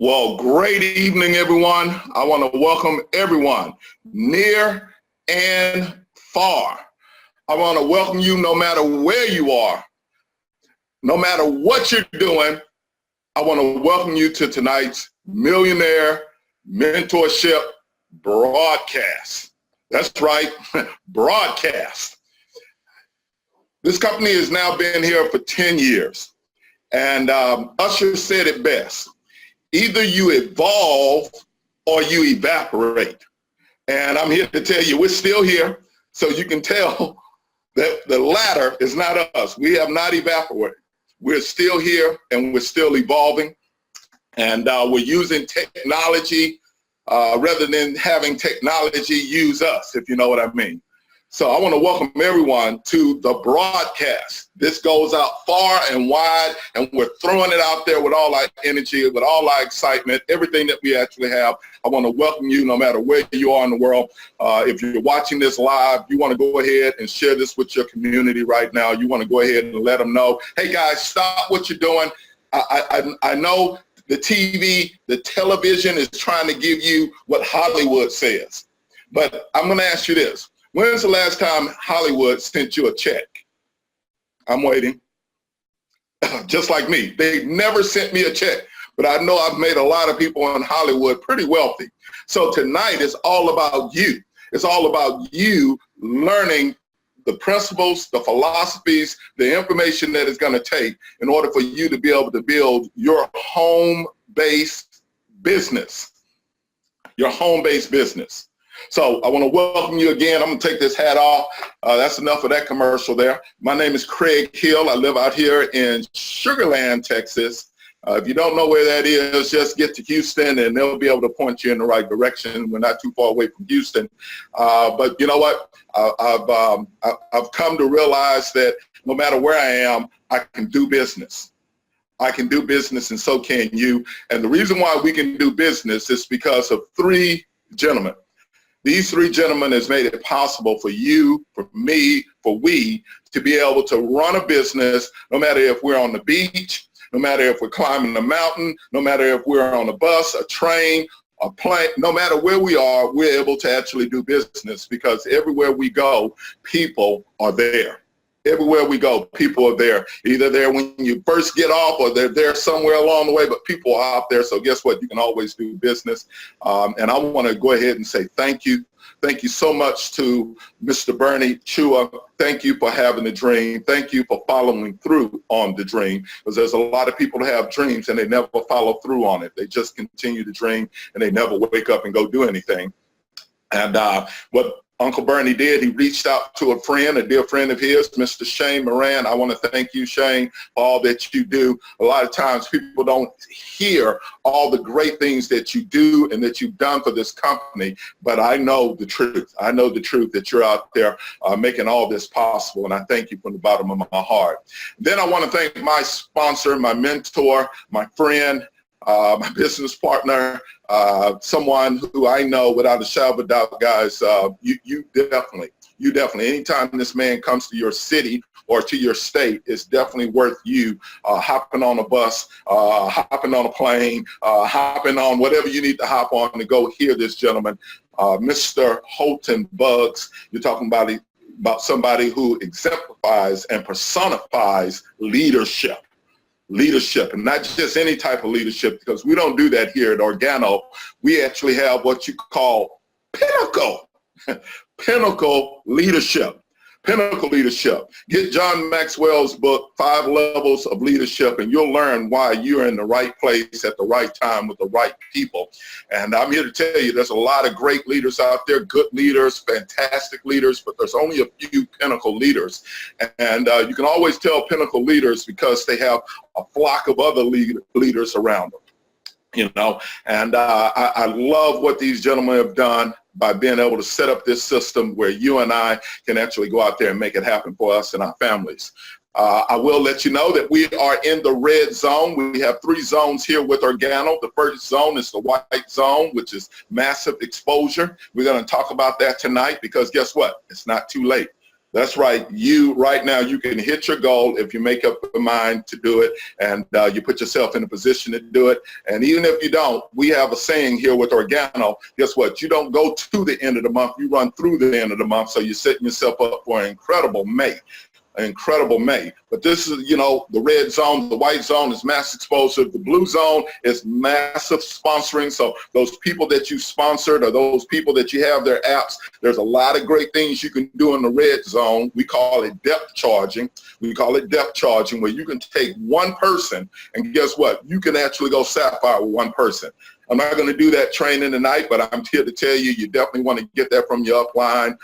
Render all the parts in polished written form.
Well, great evening, everyone. I want to welcome everyone near and far. I want to welcome you no matter where you are, no matter what you're doing. I want to welcome you to tonight's Millionaire Mentorship broadcast. That's right, broadcast. This company has now been here for 10 years, and Usher said it best. Either you evolve or you evaporate. And I'm here to tell you we're still here, so you can tell that the latter is not us. We have not evaporated. We're still here and we're still evolving. And we're using technology rather than having technology use us, if you know what I mean. So I want to welcome everyone to the broadcast. This goes out far and wide, and we're throwing it out there with all our energy, with all our excitement, everything that we actually have. I want to welcome you no matter where you are in the world. If you're watching this live, you want to go ahead and share this with your community right now. You want to go ahead and let them know, hey guys, stop what you're doing. I know the TV, the television is trying to give you what Hollywood says. But I'm going to ask you this. When's the last time Hollywood sent you a check? I'm waiting. Just like me. They never sent me a check, but I know I've made a lot of people in Hollywood pretty wealthy. So tonight is all about you. It's all about you learning the principles, the philosophies, the information that it's going to take in order for you to be able to build your home-based business. Your home-based business. So I want to welcome you again. I'm going to take this hat off. That's enough of that commercial there. My name is Craig Hill. I live out here in Sugar Land, Texas. If you don't know where that is, just get to Houston and they'll be able to point you in the right direction. We're not too far away from Houston. But you know what? I've come to realize that no matter where I am, I can do business. I can do business and so can you. And the reason why we can do business is because of three gentlemen. These three gentlemen has made it possible for you, for me, for we to be able to run a business no matter if we're on the beach, no matter if we're climbing a mountain, no matter if we're on a bus, a train, a plane, no matter where we are, we're able to actually do business because everywhere we go, people are there. Everywhere we go, people are there. Either there when you first get off or they're there somewhere along the way, but people are out there. So guess what? You can always do business. And I want to go ahead and say thank you. Thank you so much to Mr. Bernie Chua. Thank you for having the dream. Thank you for following through on the dream. Because there's a lot of people who have dreams and they never follow through on it. They just continue to dream and they never wake up and go do anything. And what Uncle Bernie did, he reached out to a friend, a dear friend of his, Mr. Shane Moran. I want to thank you, Shane, for all that you do. A lot of times people don't hear all the great things that you do and that you've done for this company, but I know the truth. I know the truth that you're out there making all this possible, and I thank you from the bottom of my heart. Then I want to thank my sponsor, my mentor, my friend, my business partner, someone who I know without a shadow of a doubt, guys, you definitely, anytime this man comes to your city or to your state, it's definitely worth you hopping on a bus, hopping on a plane, hopping on whatever you need to hop on to go hear this gentleman, Mr. Holton Buggs. You're talking about somebody who exemplifies and personifies leadership. Leadership, and not just any type of leadership, because we don't do that here at Organo. We actually have what you call pinnacle leadership. Pinnacle leadership. Get John Maxwell's book, 5 Levels of Leadership, and you'll learn why you're in the right place at the right time with the right people. And I'm here to tell you there's a lot of great leaders out there, good leaders, fantastic leaders, but there's only a few pinnacle leaders. And you can always tell pinnacle leaders because they have a flock of other leaders around them. You know, and I love what these gentlemen have done by being able to set up this system where you and I can actually go out there and make it happen for us and our families. I will let you know that we are in the red zone. We have 3 zones here with Organo. The first zone is the white zone, which is massive exposure. We're going to talk about that tonight because guess what? It's not too late. That's right. Right now, you can hit your goal if you make up your mind to do it, and you put yourself in a position to do it. And even if you don't, we have a saying here with Organo, guess what? You don't go to the end of the month, you run through the end of the month. So you're setting yourself up for an incredible May. An incredible May. But this is, you know, the red zone, the white zone is mass exposure. The blue zone is massive sponsoring. So those people that you sponsored or those people that you have their apps, there's a lot of great things you can do in the red zone. We call it depth charging. We call it depth charging, where you can take one person and guess what? You can actually go sapphire with one person. I'm not going to do that training tonight, but I'm here to tell you, you definitely want to get that from your upline.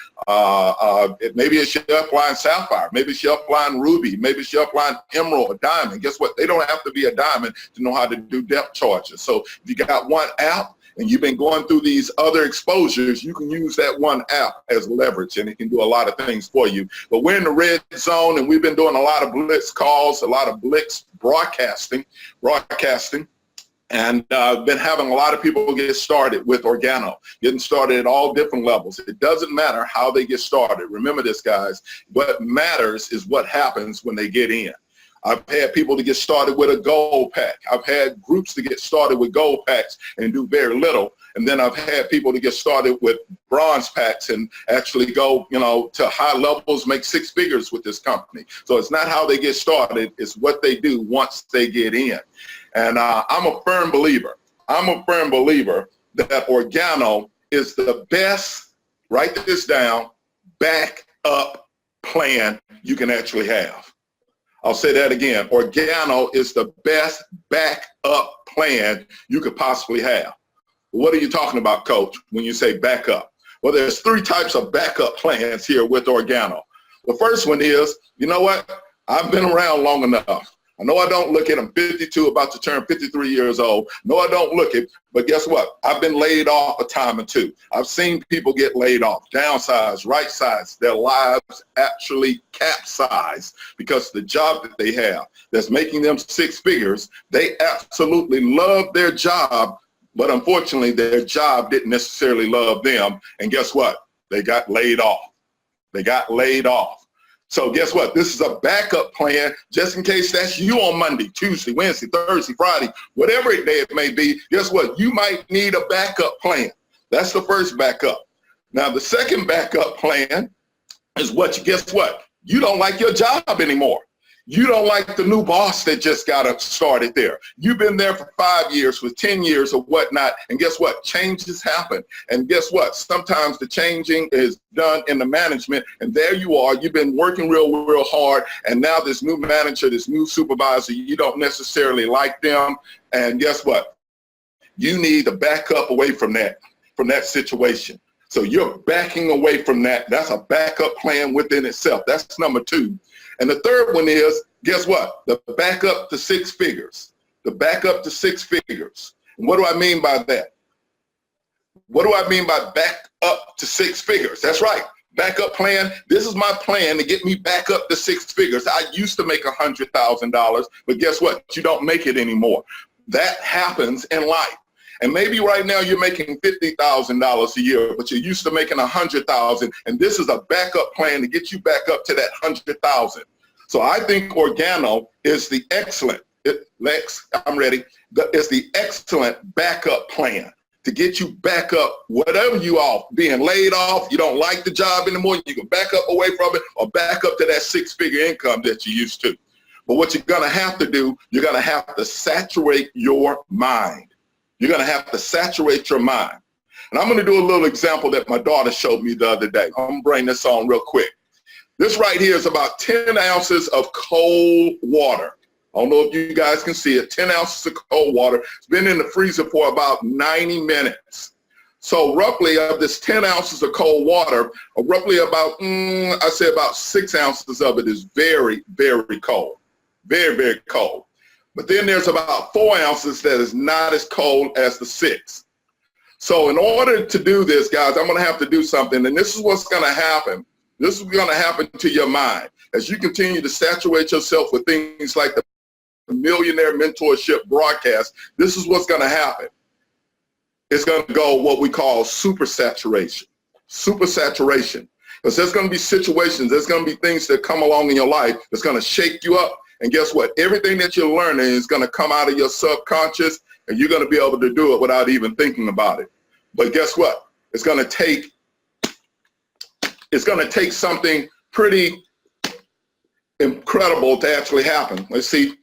Maybe it's your upline sapphire, maybe it's your upline ruby, maybe it's your upline emerald or diamond. Guess what? They don't have to be a diamond to know how to do depth charges. So if you got one app and you've been going through these other exposures, you can use that one app as leverage, and it can do a lot of things for you. But we're in the red zone, and we've been doing a lot of blitz calls, a lot of blitz broadcasting. And been having a lot of people get started with Organo, getting started at all different levels. It doesn't matter how they get started. Remember this, guys. What matters is what happens when they get in. I've had people to get started with a gold pack. I've had groups to get started with gold packs and do very little. And then I've had people to get started with bronze packs and actually go, you know, to high levels, make six figures with this company. So it's not how they get started, it's what they do once they get in. And I'm a firm believer that Organo is the best, write this down, backup plan you can actually have. I'll say that again. Organo is the best backup plan you could possibly have. What are you talking about, Coach, when you say backup? Well, there's three types of backup plans here with Organo. The first one is, you know what? I've been around long enough. I know I don't look it. I'm 52, about to turn 53 years old. No, I don't look it. But guess what? I've been laid off a time or two. I've seen people get laid off, downsize, right size. Their lives actually capsize because the job that they have that's making them six figures, they absolutely love their job. But unfortunately, their job didn't necessarily love them. And guess what? They got laid off. They got laid off. So guess what? This is a backup plan just in case that's you on Monday, Tuesday, Wednesday, Thursday, Friday, whatever day it may be. Guess what? You might need a backup plan. That's the first backup. Now, the second backup plan is guess what? You don't like your job anymore. You don't like the new boss that just got started there. You've been there for 5 years, for 10 years or whatnot, and guess what? Changes happen. And guess what? Sometimes the changing is done in the management, and there you are. You've been working real hard, and now this new manager, this new supervisor, you don't necessarily like them, and guess what? You need to back up away from that situation. So you're backing away from that. That's a backup plan within itself. That's number two. And the third one is, guess what? The backup to six figures. The backup to six figures. And what do I mean by that? What do I mean by back up to six figures? That's right. Backup plan. This is my plan to get me back up to six figures. I used to make $100,000, but guess what? You don't make it anymore. That happens in life. And maybe right now you're making $50,000 a year, but you're used to making $100,000, and this is a backup plan to get you back up to that $100,000. So I think Organo is the excellent, Lex, I'm ready, is the excellent backup plan to get you back up, whatever you are, being laid off, you don't like the job anymore, you can back up away from it or back up to that six-figure income that you used to. But what you're gonna have to do, you're gonna have to saturate your mind. You're going to have to saturate your mind. And I'm going to do a little example that my daughter showed me the other day. I'm going to bring this on real quick. This right here is about 10 ounces of cold water. I don't know if you guys can see it. 10 ounces of cold water. It's been in the freezer for about 90 minutes. So roughly of this 10 ounces of cold water, roughly about, I say about 6 ounces of it is very cold. Very cold. But then there's about 4 ounces that is not as cold as the 6. So in order to do this, guys, I'm going to have to do something. And this is what's going to happen. This is going to happen to your mind. As you continue to saturate yourself with things like the Millionaire Mentorship broadcast, this is what's going to happen. It's going to go what we call super saturation. Super saturation. Because there's going to be situations, there's going to be things that come along in your life that's going to shake you up. And guess what? Everything that you're learning is going to come out of your subconscious, and you're going to be able to do it without even thinking about it. But guess what? It's going to take something pretty incredible to actually happen. Let's see.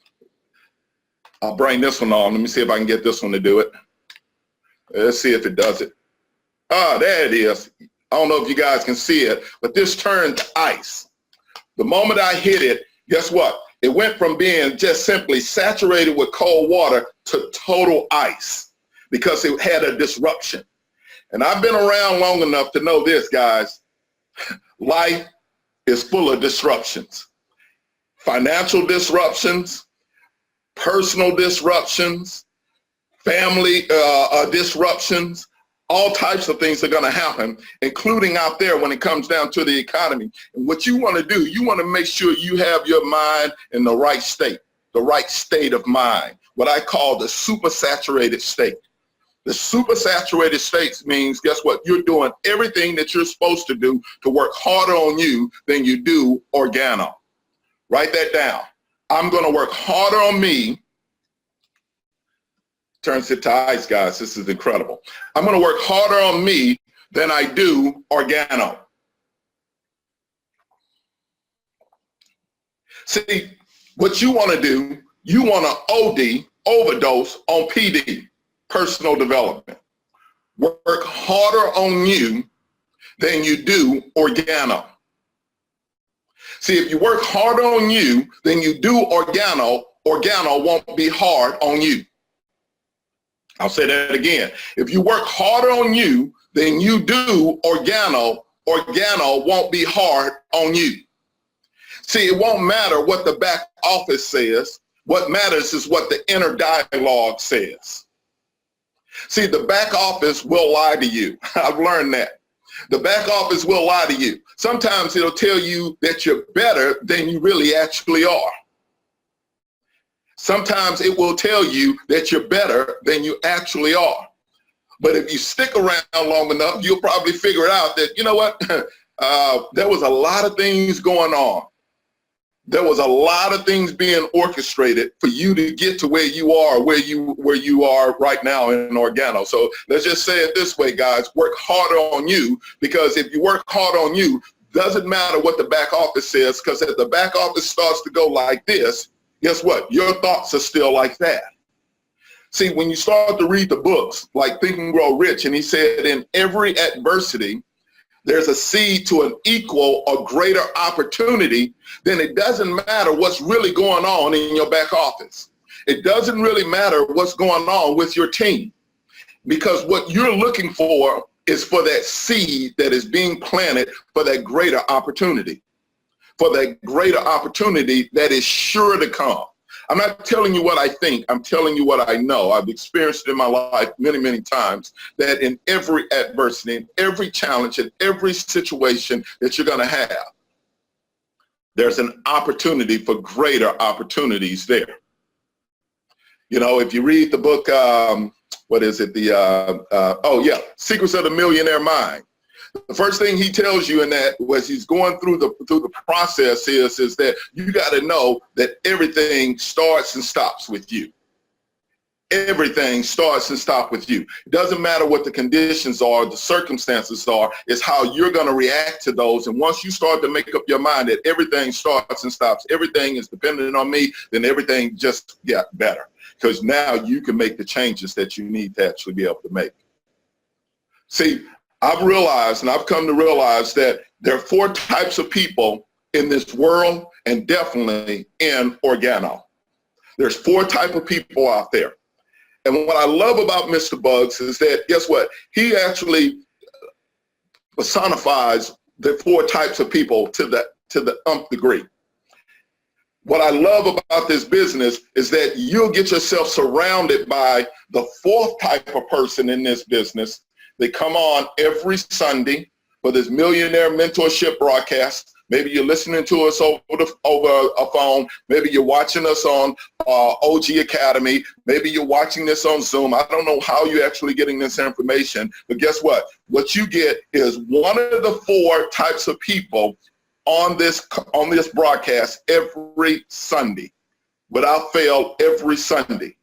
I'll bring this one on. Let me see if I can get this one to do it. Let's see if it does it. Ah, there it is. I don't know if you guys can see it, but this turned to ice. The moment I hit it, guess what? It went from being just simply saturated with cold water to total ice because it had a disruption. And I've been around long enough to know this, guys. Life is full of disruptions. Financial disruptions, personal disruptions, family disruptions, all types of things are going to happen, including out there when it comes down to the economy. And what you want to do, you want to make sure you have your mind in the right state of mind, what I call the supersaturated state. The supersaturated state means, guess what? You're doing everything that you're supposed to do to work harder on you than you do Organo. Write that down. I'm going to work harder on me. Turns it to ice, guys. This is incredible. I'm going to work harder on me than I do Organo. See, what you want to do, you want to overdose on PD, personal development. Work harder on you than you do Organo. See, if you work harder on you than you do Organo, Organo won't be hard on you. I'll say that again. If you work harder on you than you do Organo, Organo won't be hard on you. See, it won't matter what the back office says. What matters is what the inner dialogue says. See, the back office will lie to you. I've learned that. The back office will lie to you. Sometimes it'll tell you that you're better than you really actually are. Sometimes it will tell you that you're better than you actually are. But if you stick around long enough, you'll probably figure out that, you know what, there was a lot of things going on. There was a lot of things being orchestrated for you to get to where you are, where you are right now in Organo. So let's just say it this way, guys, work harder on you, because if you work hard on you, doesn't matter what the back office says, because if the back office starts to go like this, guess what? Your thoughts are still like that. See, when you start to read the books like Think and Grow Rich, and he said in every adversity, there's a seed to an equal or greater opportunity, then it doesn't matter what's really going on in your back office. It doesn't really matter what's going on with your team, because what you're looking for is for that seed that is being planted for that greater opportunity, for that greater opportunity that is sure to come. I'm not telling you what I think, I'm telling you what I know. I've experienced it in my life many, many times, that in every adversity, in every challenge, in every situation that you're gonna have, there's an opportunity for greater opportunities there. You know, if you read the book, what is it? Secrets of the Millionaire Mind. The first thing he tells you in that, was he's going through the process is that you got to know that everything starts and stops with you. Everything starts and stops with you. It doesn't matter what the conditions are, the circumstances are, it's how you're going to react to those. And once you start to make up your mind that everything starts and stops, everything is dependent on me, then everything just got better. Because now you can make the changes that you need to actually be able to make. See, I've realized, and I've come to realize, that there are 4 types of people in this world, and definitely in Organo. There's 4 types of people out there. And what I love about Mr. Bugs is that, guess what? He actually personifies the 4 types of people to the nth degree. What I love about this business is that you'll get yourself surrounded by the 4th type of person in this business. They come on every Sunday for this Millionaire Mentorship broadcast. Maybe you're listening to us over a phone. Maybe you're watching us on OG Academy. Maybe you're watching this on Zoom. I don't know how you're actually getting this information, but guess what? What you get is one of the 4 types of people on this broadcast every Sunday, without fail, every Sunday.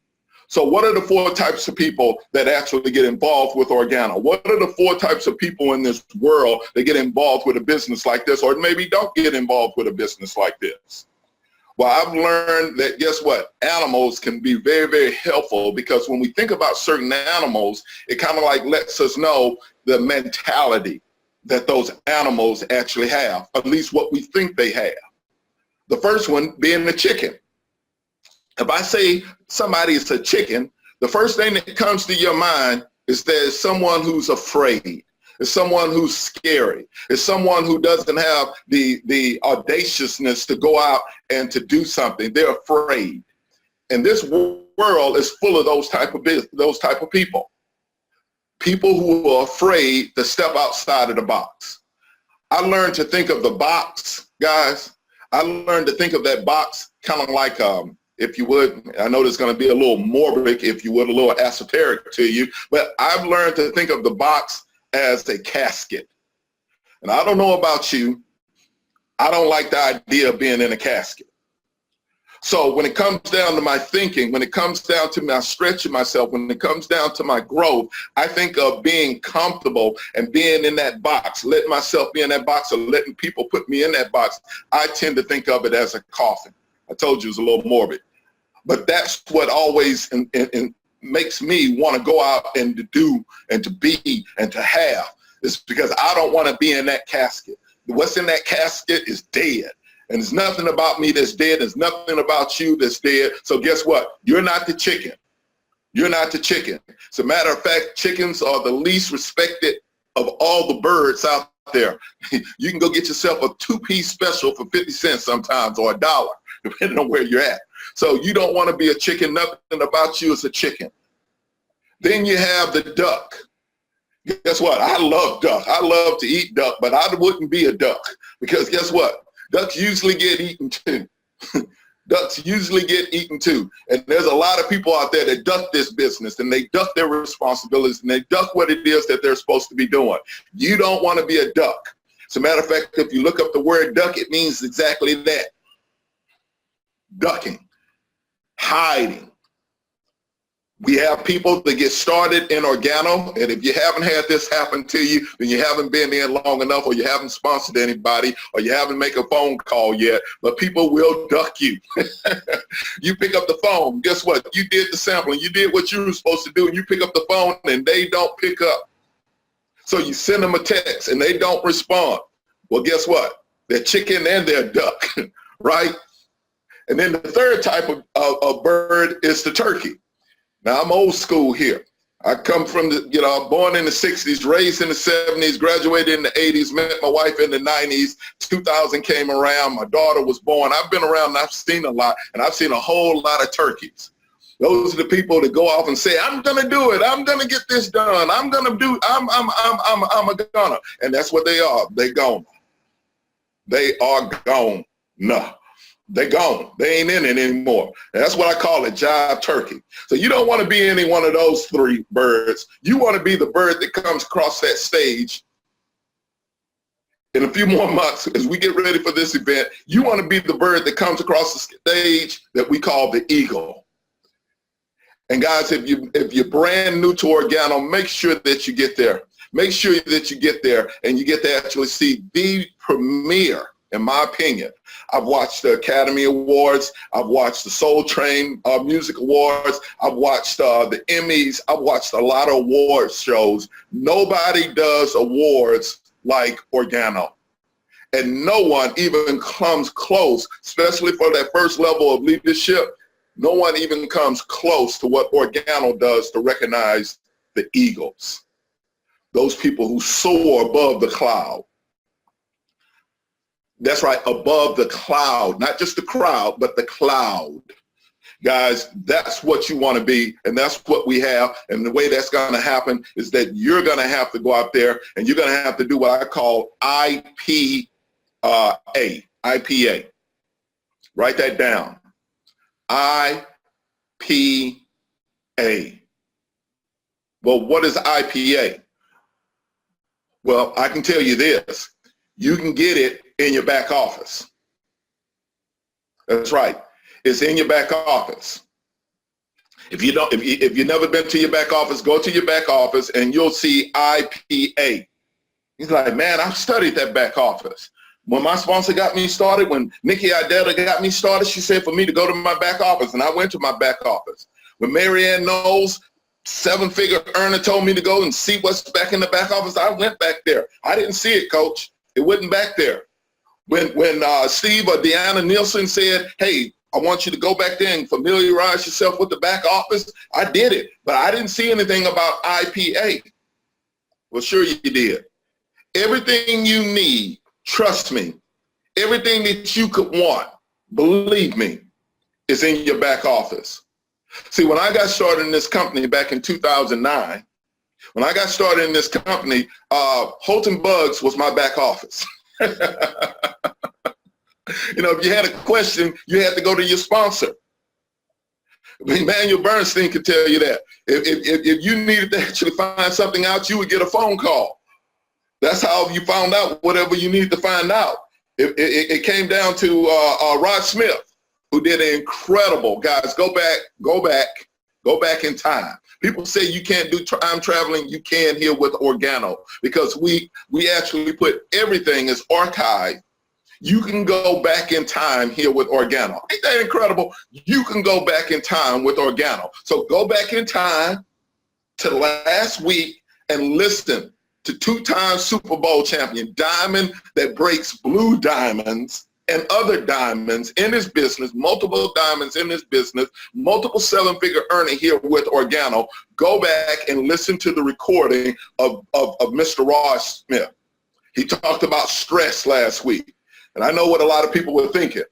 So what are the 4 types of people that actually get involved with Organo? What are the 4 types of people in this world that get involved with a business like this, or maybe don't get involved with a business like this? Well, I've learned that, guess what? Animals can be very, very helpful, because when we think about certain animals, it kind of like lets us know the mentality that those animals actually have, at least what we think they have. The first one being the chicken. If I say somebody is a chicken, the first thing that comes to your mind is there's someone who's afraid. It's someone who's scary. It's someone who doesn't have the audaciousness to go out and to do something. They're afraid. And this world is full of those type of people. People who are afraid to step outside of the box. I learned to think of the box, guys. I learned to think of that box kind of like if you would, I know there's going to be a little morbid, if you would, a little esoteric to you, but I've learned to think of the box as a casket. And I don't know about you, I don't like the idea of being in a casket. So when it comes down to my thinking, when it comes down to my stretching myself, when it comes down to my growth, I think of being comfortable and being in that box, letting myself be in that box, or letting people put me in that box. I tend to think of it as a coffin. I told you it was a little morbid. But that's what always makes me want to go out and to do and to be and to have. It's because I don't want to be in that casket. What's in that casket is dead. And there's nothing about me that's dead. There's nothing about you that's dead. So guess what? You're not the chicken. You're not the chicken. As a matter of fact, chickens are the least respected of all the birds out there. You can go get yourself a 2-piece special for 50 cents sometimes, or $1, depending on where you're at. So you don't want to be a chicken. Nothing about you is a chicken. Then you have the duck. Guess what? I love duck. I love to eat duck, but I wouldn't be a duck, because guess what? Ducks usually get eaten too. Ducks usually get eaten too. And there's a lot of people out there that duck this business, and they duck their responsibilities, and they duck what it is that they're supposed to be doing. You don't want to be a duck. As a matter of fact, if you look up the word duck, it means exactly that. Ducking. Hiding. We have people that get started in Organo, and if you haven't had this happen to you, then you haven't been in long enough, or you haven't sponsored anybody, or you haven't made a phone call yet, but people will duck you. You pick up the phone, guess what? You did the sampling, you did what you were supposed to do, and you pick up the phone and they don't pick up. So you send them a text and they don't respond. Well, guess what? They're chicken and they're duck, right? And then the third type of bird is the turkey. Now, I'm old school here. I come from the, born in the 60s, raised in the 70s, graduated in the 80s, met my wife in the 90s, 2000 came around, my daughter was born. I've been around and I've seen a lot, and I've seen a whole lot of turkeys. Those are the people that go off and say, I'm gonna do it, I'm gonna get this done, I'm gonna do, I'm a gonna. And that's what they are, they gone. They are gone. No. They're gone. They ain't in it anymore. And that's what I call a jive turkey. So you don't want to be any one of those 3 birds. You want to be the bird that comes across that stage in a few more months as we get ready for this event. You want to be the bird that comes across the stage that we call the eagle. And guys, if you're brand new to Organo, make sure that you get there. Make sure that you get there and you get to actually see the premiere, in my opinion. I've watched the Academy Awards. I've watched the Soul Train Music Awards. I've watched the Emmys. I've watched a lot of awards shows. Nobody does awards like Organo. And no one even comes close, especially for that first level of leadership. No one even comes close to what Organo does to recognize the eagles. Those people who soar above the cloud. That's right, above the cloud, not just the crowd, but the cloud. Guys, that's what you want to be, and that's what we have. And the way that's going to happen is that you're going to have to go out there and you're going to have to do what I call IPA. IPA. Write that down. IPA. Well, what is IPA? Well, I can tell you this. You can get it in your back office. That's right. It's in your back office. If you've never been to your back office, go to your back office and you'll see IPA. He's like, man, I've studied that back office. When my sponsor got me started, when Nikki Idetta got me started, she said for me to go to my back office, and I went to my back office. When Marianne Knowles, seven-figure earner, told me to go and see what's back in the back office, I went back there. I didn't see it, Coach. It wasn't back there. When Steve or Deanna Nielsen said, hey, I want you to go back there and familiarize yourself with the back office, I did it, but I didn't see anything about IPA. Well, sure you did. Everything you need, trust me, everything that you could want, believe me, is in your back office. See, when I got started in this company back in 2009, when I got started in this company, Holton Bugs was my back office. You know, if you had a question, you had to go to your sponsor. Emmanuel Bernstein could tell you that. If you needed to actually find something out, you would get a phone call. That's how you found out whatever you needed to find out. It came down to Rod Smith, who did an incredible, guys, go back in time. People say you can't do time traveling. You can here with Organo, because we actually put everything as archived. You can go back in time here with Organo. Ain't that incredible? You can go back in time with Organo. So go back in time to last week and listen to two-time Super Bowl champion, diamond that breaks blue diamonds and other diamonds in his business, multiple diamonds in his business, multiple seven-figure earner here with Organo. Go back and listen to the recording of Mr. Ross Smith. He talked about stress last week. And I know what a lot of people were thinking.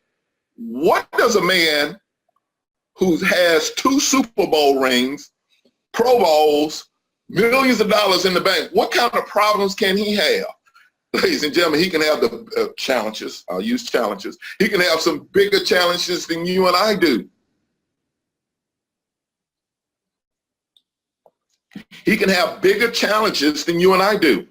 What does a man who has 2 Super Bowl rings, Pro Bowls, millions of dollars in the bank, what kind of problems can he have? Ladies and gentlemen, he can have the challenges. I'll use challenges. He can have some bigger challenges than you and I do. He can have bigger challenges than you and I do.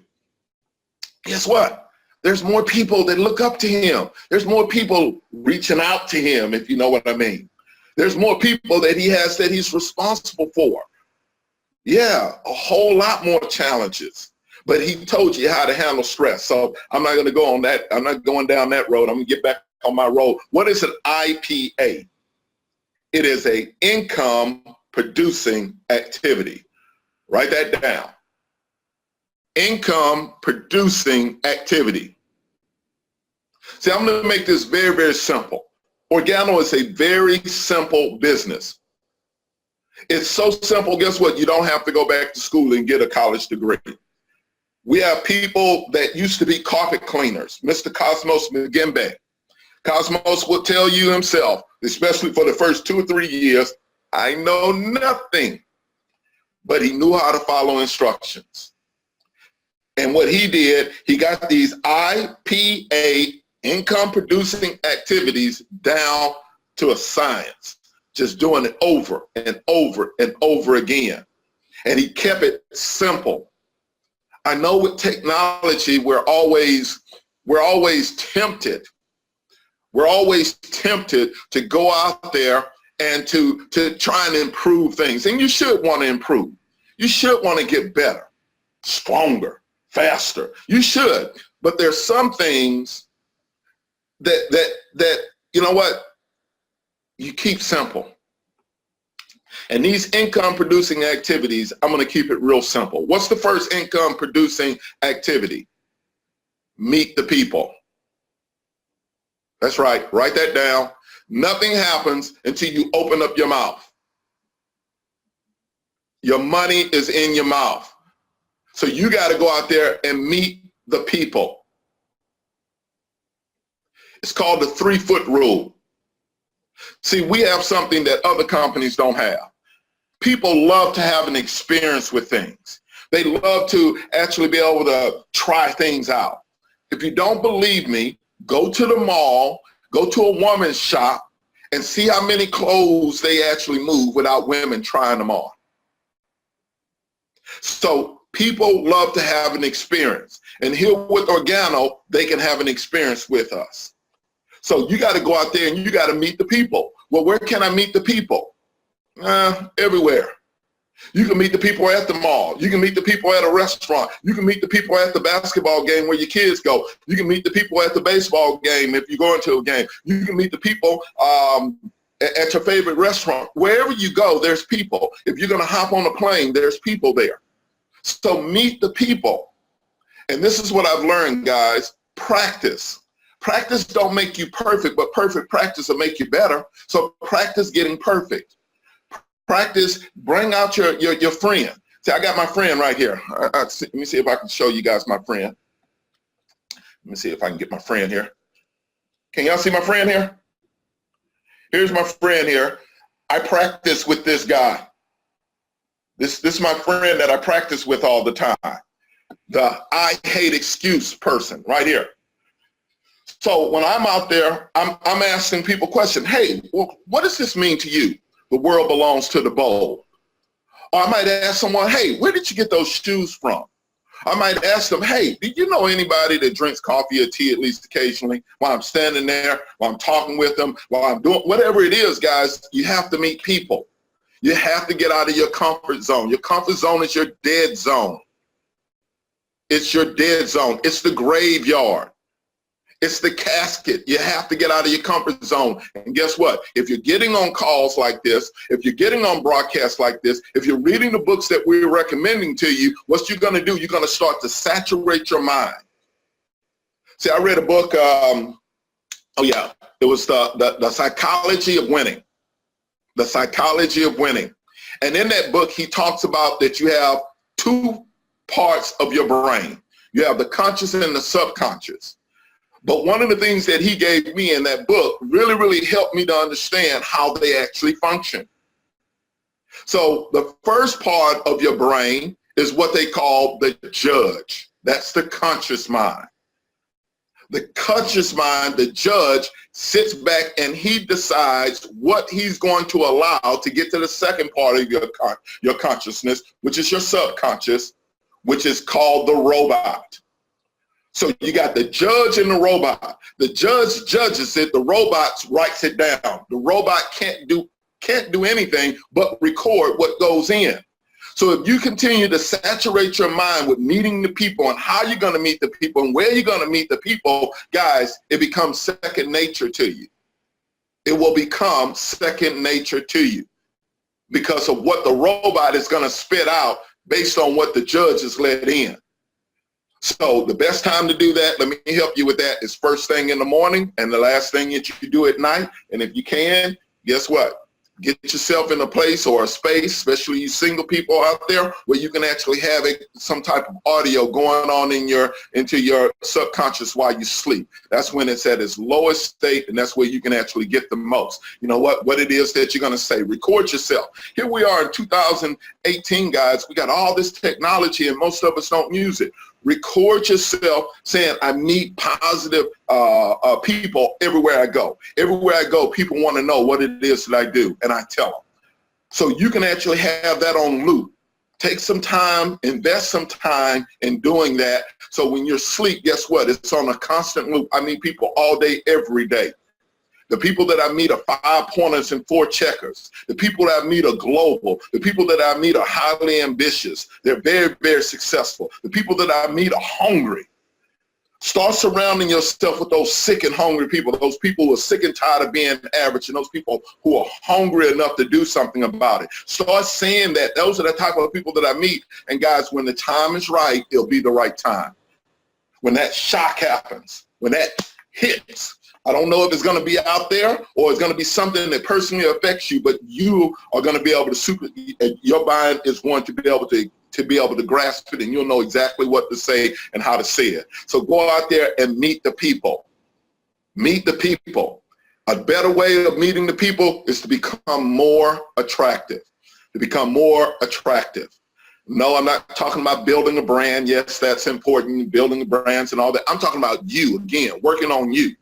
Guess what? There's more people that look up to him. There's more people reaching out to him, if you know what I mean. There's more people that he has that he's responsible for. Yeah, a whole lot more challenges. But he told you how to handle stress. So I'm not going to go on that. I'm not going down that road. I'm going to get back on my road. What is an IPA? It is an income producing activity. Write that down. Income producing activity. See, I'm going to make this very, very simple. Organo is a very simple business. It's so simple, guess what? You don't have to go back to school and get a college degree. We have people that used to be carpet cleaners. Mr. Cosmos McGimbe. Cosmos will tell you himself, especially for the first 2 or 3 years, I know nothing. But he knew how to follow instructions. And what he did, he got these IPA, income producing activities, down to a science, just doing it over and over and over again. And he kept it simple. I know with technology, we're always tempted. We're always tempted to go out there and to try and improve things. And you should want to improve. You should want to get better, stronger, faster. You should. But there's some things that you know what? You keep simple. And these income producing activities, I'm going to keep it real simple. What's the first income producing activity? Meet the people. That's right. Write that down. Nothing happens until you open up your mouth. Your money is in your mouth. So you got to go out there and meet the people. It's called the 3-foot rule. See, we have something that other companies don't have. People love to have an experience with things. They love to actually be able to try things out. If you don't believe me, go to the mall, go to a woman's shop, and see how many clothes they actually move without women trying them on. So people love to have an experience. And here with Organo, they can have an experience with us. So you got to go out there and you got to meet the people. Well, where can I meet the people? Everywhere. You can meet the people at the mall. You can meet the people at a restaurant. You can meet the people at the basketball game where your kids go. You can meet the people at the baseball game if you're going to a game. You can meet the people at your favorite restaurant. Wherever you go, there's people. If you're going to hop on a plane, there's people there. So meet the people. And this is what I've learned, guys. Practice. Practice don't make you perfect, but perfect practice will make you better. So practice getting perfect. Practice, bring out your friend. See, I got my friend right here. Let me see if I can show you guys my friend. Let me see if I can get my friend here. Can y'all see my friend here? Here's my friend here. I practice with this guy. This is my friend that I practice with all the time. The I hate excuse person right here. So when I'm out there, I'm asking people questions. Hey, well, what does this mean to you? The world belongs to the bold. Or I might ask someone, hey, where did you get those shoes from? I might ask them, hey, do you know anybody that drinks coffee or tea at least occasionally? While I'm standing there, while I'm talking with them, while I'm doing whatever it is, guys, you have to meet people. You have to get out of your comfort zone. Your comfort zone is your dead zone. It's your dead zone. It's the graveyard. It's the casket. You have to get out of your comfort zone. And guess what? If you're getting on calls like this, if you're getting on broadcasts like this, if you're reading the books that we're recommending to you, what you're going to do, you're going to start to saturate your mind. See, I read a book, it was the Psychology of Winning. The Psychology of Winning. And in that book, he talks about that you have two parts of your brain. You have the conscious and the subconscious. But one of the things that he gave me in that book really helped me to understand how they actually function. So the first part of your brain is what they call the judge. That's the conscious mind. The conscious mind, the judge, sits back and he decides what he's going to allow to get to the second part of your consciousness, which is your subconscious, which is called the robot. So you got the judge and the robot. The judge judges it, the robot writes it down. The robot can't do anything but record what goes in. So if you continue to saturate your mind with meeting the people and how you're going to meet the people and where you're going to meet the people, guys, it becomes second nature to you. It will become second nature to you because of what the robot is going to spit out based on what the judge has let in. So the best time to do that, let me help you with that, is first thing in the morning and the last thing that you do at night. And if you can, guess what? Get yourself in a place or a space, especially you single people out there, where you can actually have some type of audio going on into your subconscious while you sleep. That's when it's at its lowest state, and that's where you can actually get the most. You know what it is that you're going to say. Record yourself. Here we are in 2018, guys. We got all this technology, and most of us don't use it. Record yourself saying, I meet positive people everywhere I go. Everywhere I go, people want to know what it is that I do, and I tell them. So you can actually have that on loop. Take some time, invest some time in doing that. So when you're asleep, guess what? It's on a constant loop. I meet people all day, every day. The people that I meet are 5 pointers and 4 checkers. The people that I meet are global. The people that I meet are highly ambitious. They're very successful. The people that I meet are hungry. Start surrounding yourself with those sick and hungry people, those people who are sick and tired of being average, and those people who are hungry enough to do something about it. Start saying that. Those are the type of people that I meet. And guys, when the time is right, it'll be the right time. When that shock happens, when that hits, I don't know if it's going to be out there or it's going to be something that personally affects you, but you are going to be able to your mind is going to be able to grasp it, and you'll know exactly what to say and how to say it. So go out there and meet the people. Meet the people. A better way of meeting the people is to become more attractive, No, I'm not talking about building a brand. Yes, that's important, building brands and all that. I'm talking about you, again, working on you.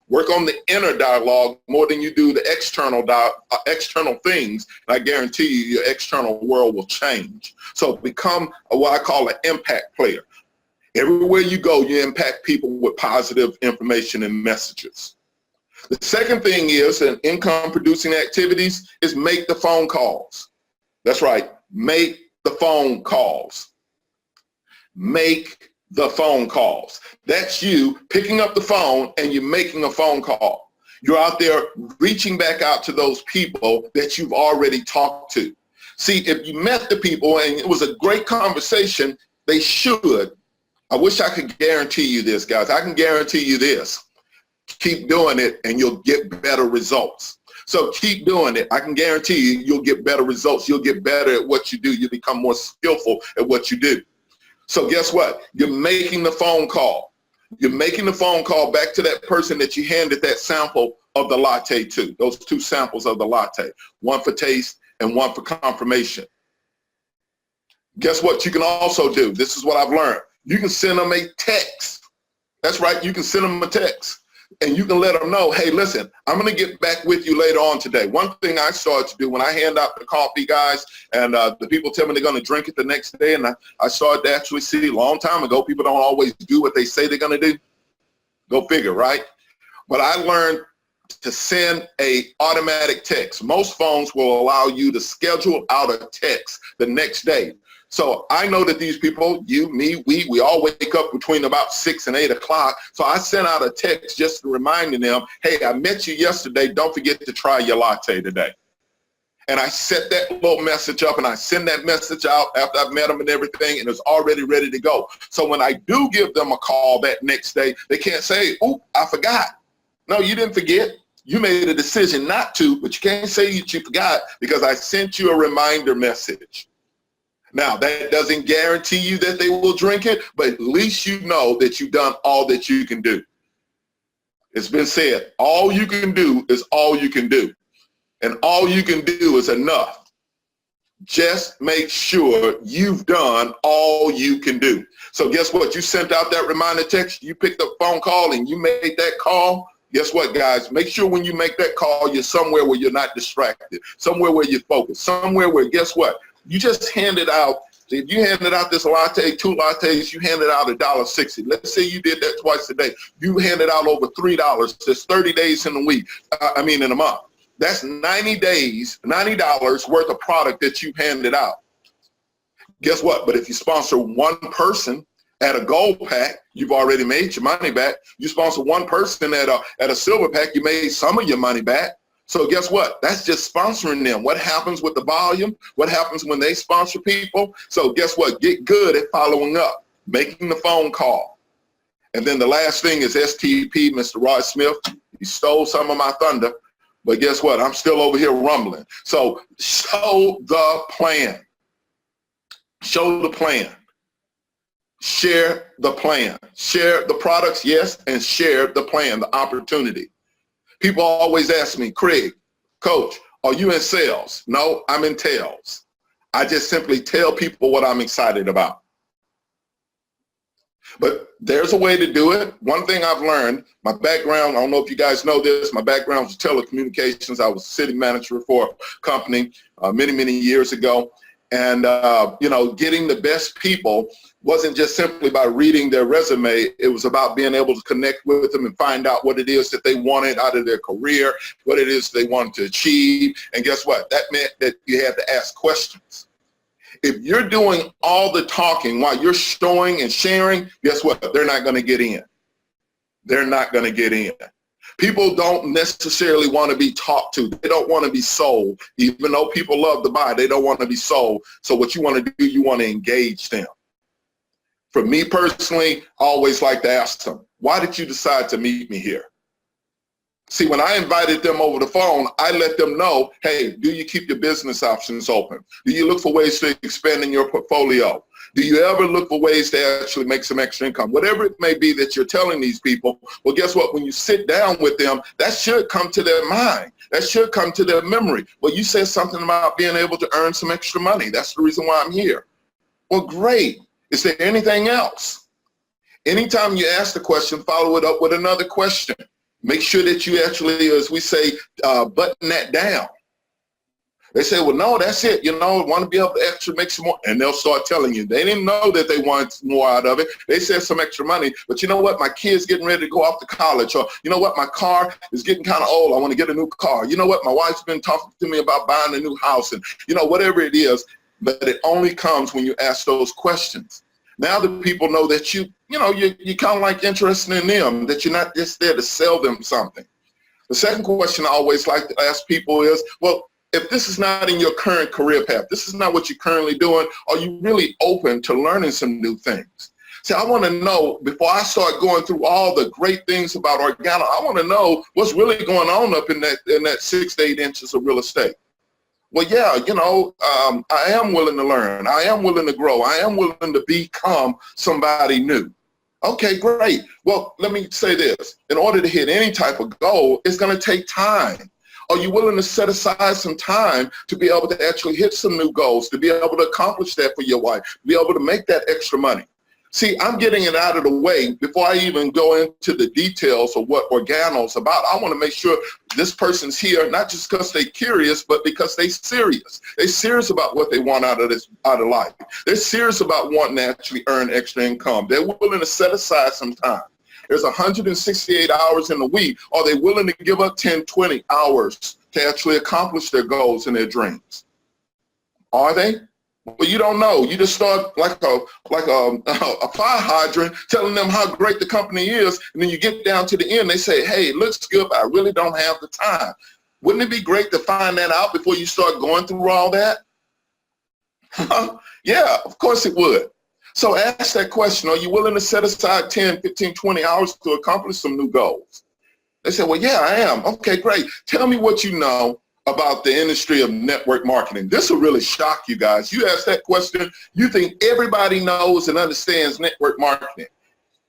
Work on the inner dialogue more than you do the external things. And I guarantee you, your external world will change. So become what I call an impact player. Everywhere you go, you impact people with positive information and messages. The second thing is, in income producing activities, is make the phone calls. That's right, make the phone calls. Make the phone calls. That's you picking up the phone and you're making a phone call. You're out there reaching back out to those people that you've already talked to. See, if you met the people and it was a great conversation, they should. I wish I could guarantee you this, guys. I can guarantee you this. Keep doing it and you'll get better results. So keep doing it. I can guarantee you, you'll get better results. You'll get better at what you do. You become more skillful at what you do. So guess what? You're making the phone call. You're making the phone call back to that person that you handed that sample of the latte to, those 2 samples of the latte, one for taste and one for confirmation. Guess what you can also do? This is what I've learned. You can send them a text. That's right, you can send them a text. And you can let them know, hey, listen, I'm going to get back with you later on today. One thing I started to do when I hand out the coffee, guys, and the people tell me they're going to drink it the next day, and I started to actually see a long time ago, people don't always do what they say they're going to do. Go figure, right? But I learned to send a automatic text. Most phones will allow you to schedule out a text the next day. So I know that these people, you, me, we all wake up between about 6 and 8 o'clock. So I sent out a text just reminding them, hey, I met you yesterday. Don't forget to try your latte today. And I set that little message up and I send that message out after I've met them and everything, and it's already ready to go. So when I do give them a call that next day, they can't say, oh, I forgot. No, you didn't forget. You made a decision not to, but you can't say that you forgot because I sent you a reminder message. Now, that doesn't guarantee you that they will drink it, but at least you know that you've done all that you can do. It's been said, all you can do is all you can do. And all you can do is enough. Just make sure you've done all you can do. So guess what? You sent out that reminder text, you picked up a phone call, and you made that call. Guess what, guys? Make sure when you make that call, you're somewhere where you're not distracted, somewhere where you're focused, somewhere where, guess what? You just handed out, if you handed out this latte, 2 lattes, you handed out $1.60. Let's say you did that twice a day. You handed out over $3. There's 30 days in a week, in a month. That's 90 days, $90 worth of product that you handed out. Guess what? But if you sponsor one person at a gold pack, you've already made your money back. You sponsor one person at a silver pack, you made some of your money back. So guess what? That's just sponsoring them. What happens with the volume? What happens when they sponsor people? So guess what? Get good at following up, making the phone call. And then the last thing is STP, Mr. Rod Smith. He stole some of my thunder, but guess what? I'm still over here rumbling. So show the plan. Show the plan. Share the plan. Share the products, yes, and share the plan, the opportunity. People always ask me, Craig, Coach, are you in sales? No, I'm in tails. I just simply tell people what I'm excited about. But there's a way to do it. One thing I've learned, my background, I don't know if you guys know this, my background was telecommunications. I was city manager for a company many, many years ago. And, getting the best people wasn't just simply by reading their resume. It was about being able to connect with them and find out what it is that they wanted out of their career, what it is they wanted to achieve. And guess what? That meant that you had to ask questions. If you're doing all the talking while you're showing and sharing, guess what? They're not going to get in. They're not going to get in. People don't necessarily want to be talked to. They don't want to be sold. Even though people love to buy, they don't want to be sold. So what you want to do, you want to engage them. For me personally, I always like to ask them, why did you decide to meet me here? See, when I invited them over the phone, I let them know, hey, do you keep your business options open? Do you look for ways to expand in your portfolio? Do you ever look for ways to actually make some extra income? Whatever it may be that you're telling these people, well, guess what? When you sit down with them, that should come to their mind. That should come to their memory. Well, you said something about being able to earn some extra money. That's the reason why I'm here. Well, great. Is there anything else? Anytime you ask the question, follow it up with another question. Make sure that you actually, as we say, button that down. They say, well, no, that's it. You know, want to be able to actually make some more. And they'll start telling you. They didn't know that they wanted more out of it. They said some extra money. But you know what? My kid's getting ready to go off to college. Or you know what? My car is getting kind of old. I want to get a new car. You know what? My wife's been talking to me about buying a new house. And, you know, whatever it is. But it only comes when you ask those questions. Now the people know that you kind of like interested in them, that you're not just there to sell them something. The second question I always like to ask people is, well, if this is not in your current career path, this is not what you're currently doing, are you really open to learning some new things? See, I want to know, before I start going through all the great things about Organo, I want to know what's really going on up in that 6 to 8 inches of real estate. Well, yeah, you know, I am willing to learn. I am willing to grow. I am willing to become somebody new. Okay, great. Well, let me say this. In order to hit any type of goal, it's going to take time. Are you willing to set aside some time to be able to actually hit some new goals, to be able to accomplish that for your wife, to be able to make that extra money? See, I'm getting it out of the way before I even go into the details of what Organo's about. I want to make sure this person's here, not just because they're curious, but because they're serious. They're serious about what they want out of life. They're serious about wanting to actually earn extra income. They're willing to set aside some time. There's 168 hours in the week. Are they willing to give up 10, 20 hours to actually accomplish their goals and their dreams? Are they? Well, you don't know. You just start like a fire hydrant, telling them how great the company is, and then you get down to the end, they say, hey, it looks good, but I really don't have the time. Wouldn't it be great to find that out before you start going through all that? Yeah, of course it would. So ask that question, are you willing to set aside 10, 15, 20 hours to accomplish some new goals? They say, well, yeah, I am. Okay, great. Tell me what you know about the industry of network marketing. This will really shock you guys. You ask that question, you think everybody knows and understands network marketing.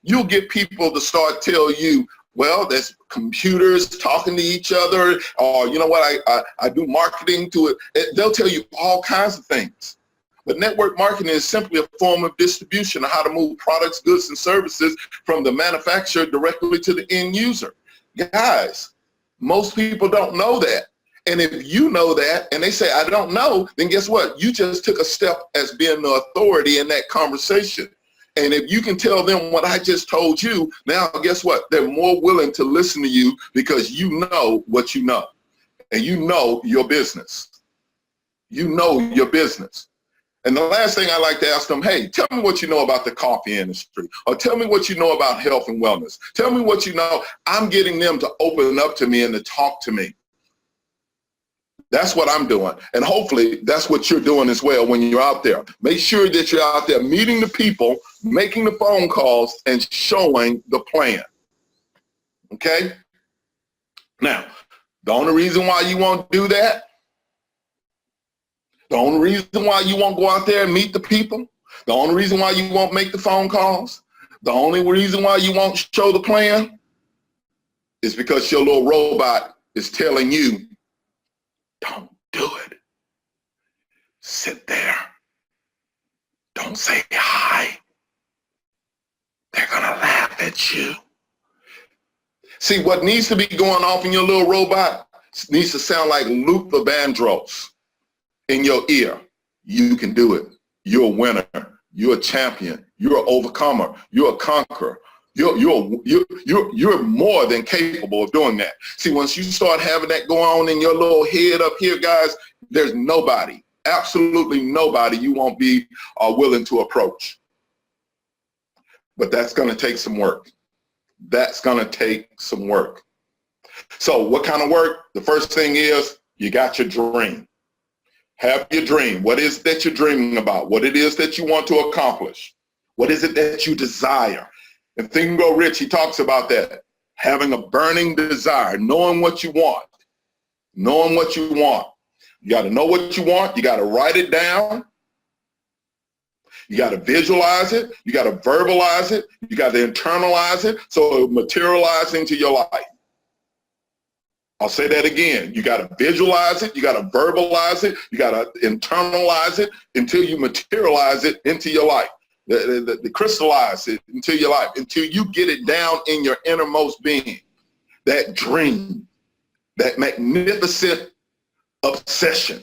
You'll get people to start tell you, well, there's computers talking to each other, or you know what, I do marketing to it. They'll tell you all kinds of things. But network marketing is simply a form of distribution of how to move products, goods, and services from the manufacturer directly to the end user. Guys, most people don't know that. And if you know that and they say, I don't know, then guess what? You just took a step as being the authority in that conversation. And if you can tell them what I just told you, now guess what? They're more willing to listen to you because you know what you know. And you know your business. You know your business. And the last thing I like to ask them, hey, tell me what you know about the coffee industry, or tell me what you know about health and wellness. Tell me what you know. I'm getting them to open up to me and to talk to me. That's what I'm doing. And hopefully that's what you're doing as well when you're out there. Make sure that you're out there meeting the people, making the phone calls, and showing the plan. Okay? Now, the only reason why you won't do that, the only reason why you won't go out there and meet the people, the only reason why you won't make the phone calls, the only reason why you won't show the plan is because your little robot is telling you, don't do it. Sit there. Don't say hi. They're gonna laugh at you. See, what needs to be going off in your little robot needs to sound like Luther Vandross in your ear. You can do it. You're a winner. You're a champion. You're an overcomer. You're a conqueror. You're more than capable of doing that. See, once you start having that go on in your little head up here, guys, there's nobody, absolutely nobody you won't be willing to approach. But that's going to take some work. That's going to take some work. So what kind of work? The first thing is you got your dream. Have your dream. What is it that you're dreaming about? What it is that you want to accomplish? What is it that you desire? And Think and Grow Rich, he talks about that. Having a burning desire, knowing what you want. Knowing what you want. You got to know what you want. You got to write it down. You got to visualize it. You got to verbalize it. You got to internalize it so it will materialize into your life. I'll say that again. You got to visualize it. You got to verbalize it. You got to internalize it until you materialize it into your life. The crystallize it into your life, until you get it down in your innermost being. That dream, that magnificent obsession,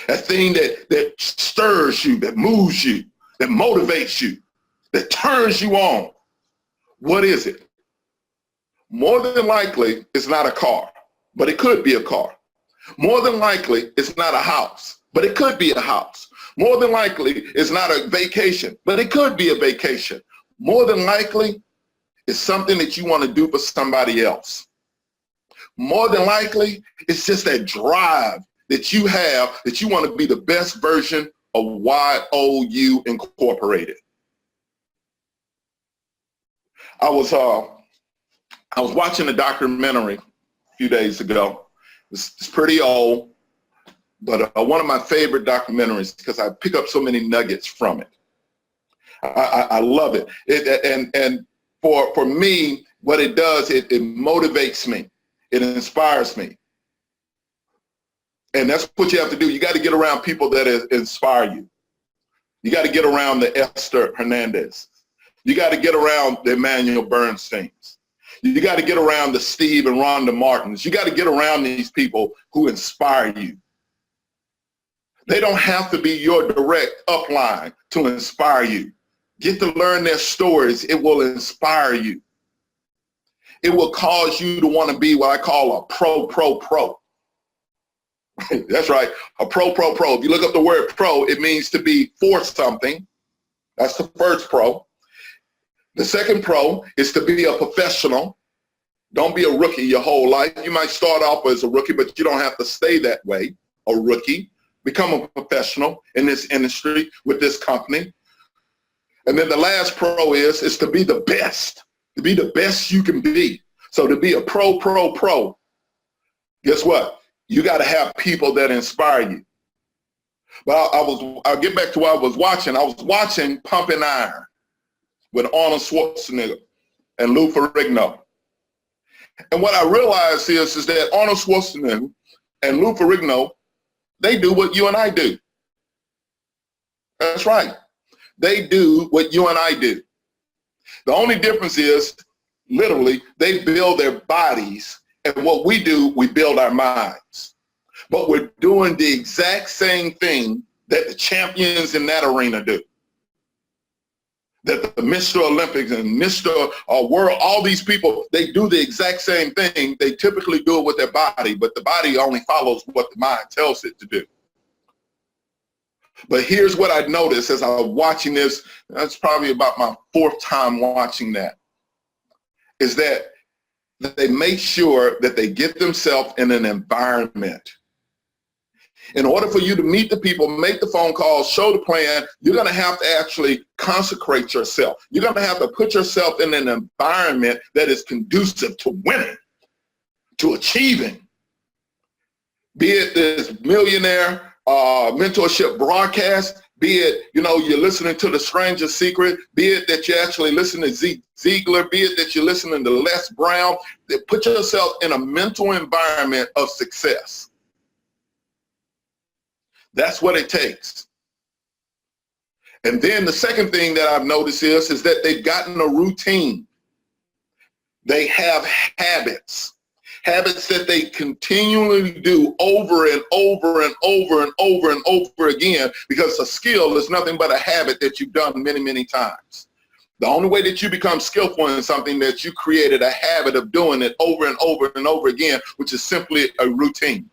that thing that stirs you, that moves you, that motivates you, that turns you on. What is it? More than likely, it's not a car, but it could be a car. More than likely, it's not a house, but it could be a house. More than likely, it's not a vacation, but it could be a vacation. More than likely, it's something that you want to do for somebody else. More than likely, it's just that drive that you have, that you want to be the best version of YOU Incorporated. I was watching a documentary a few days ago. It's pretty old, but one of my favorite documentaries because I pick up so many nuggets from it. I love it. And for me, what it does, it motivates me. It inspires me. And that's what you have to do. You got to get around people that inspire you. You got to get around the Esther Hernandez. You got to get around the Emmanuel Bernsteins. You got to get around the Steve and Rhonda Martins. You got to get around these people who inspire you. They don't have to be your direct upline to inspire you. Get to learn their stories. It will inspire you. It will cause you to want to be what I call a pro. That's right, a pro. If you look up the word pro, it means to be for something. That's the first pro. The second pro is to be a professional. Don't be a rookie your whole life. You might start off as a rookie, but you don't have to stay that way, a rookie. Become a professional in this industry with this company. And then the last pro is to be the best you can be. So to be a pro, guess what? You got to have people that inspire you. But I'll get back to what I was watching. I was watching Pumping Iron with Arnold Schwarzenegger and Lou Ferrigno. And what I realized is that Arnold Schwarzenegger and Lou Ferrigno, they do what you and I do. That's right. They do what you and I do. The only difference is, literally, they build their bodies, and what we do, we build our minds. But we're doing the exact same thing that the champions in that arena do. That the Mr. Olympics and Mr. World, all these people, they do the exact same thing. They typically do it with their body, but the body only follows what the mind tells it to do. But here's what I noticed as I was watching this, that's probably about my fourth time watching that, is that they make sure that they get themselves in an environment. In order for you to meet the people, make the phone calls, show the plan, you're going to have to actually consecrate yourself. You're going to have to put yourself in an environment that is conducive to winning, to achieving. Be it this Millionaire mentorship broadcast, be it, you're listening to The Stranger's Secret, be it that you actually listen to Zeke Ziegler, be it that you're listening to Les Brown, that put yourself in a mental environment of success. That's what it takes. And then the second thing that I've noticed is that they've gotten a routine. They have habits that they continually do over and over and over and over and over again, because a skill is nothing but a habit that you've done many, many times. The only way that you become skillful in something that you created a habit of doing it over and over and over again, which is simply a routine.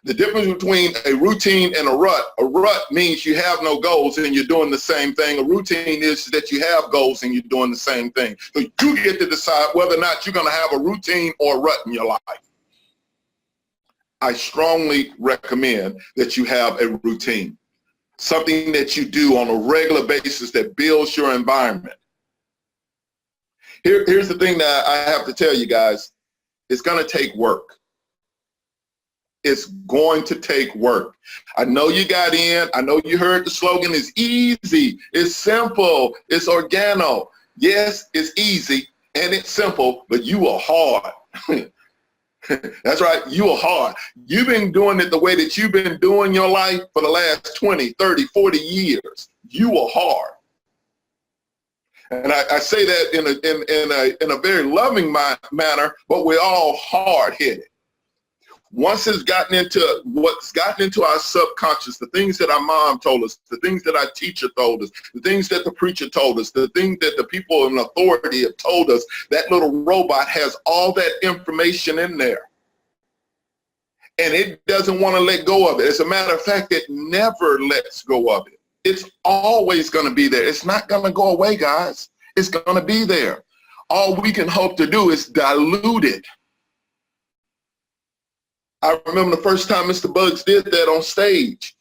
The difference between a routine and a rut means you have no goals and you're doing the same thing. A routine is that you have goals and you're doing the same thing. So you get to decide whether or not you're going to have a routine or a rut in your life. I strongly recommend that you have a routine, something that you do on a regular basis that builds your environment. Here's the thing that I have to tell you guys. It's going to take work. it's going to take work. I know you got in. I know you heard the slogan is easy. It's simple. It's Organo. Yes, it's easy and it's simple, but you are hard. That's right. You are hard. You've been doing it the way that you've been doing your life for the last 20, 30, 40 years. You are hard. And I say that in a very loving manner, but we're all hard-headed. Once it's gotten into what's gotten into our subconscious, the things that our mom told us, the things that our teacher told us, the things that the preacher told us, the things that the people in authority have told us, that little robot has all that information in there. And it doesn't want to let go of it. As a matter of fact, it never lets go of it. It's always going to be there. It's not going to go away, guys. It's going to be there. All we can hope to do is dilute it. I remember the first time Mr. Bugs did that on stage.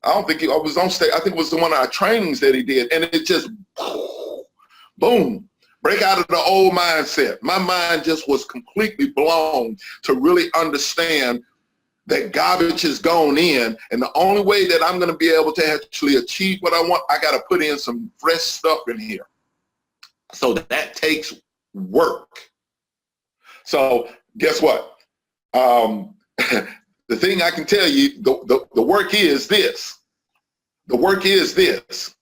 I don't think I was on stage. I think it was one of our trainings that he did. And it just, boom, break out of the old mindset. My mind just was completely blown to really understand that garbage has gone in. And the only way that I'm going to be able to actually achieve what I want, I got to put in some fresh stuff in here. So that takes work. So guess what? The thing I can tell you, the work is this. The work is this.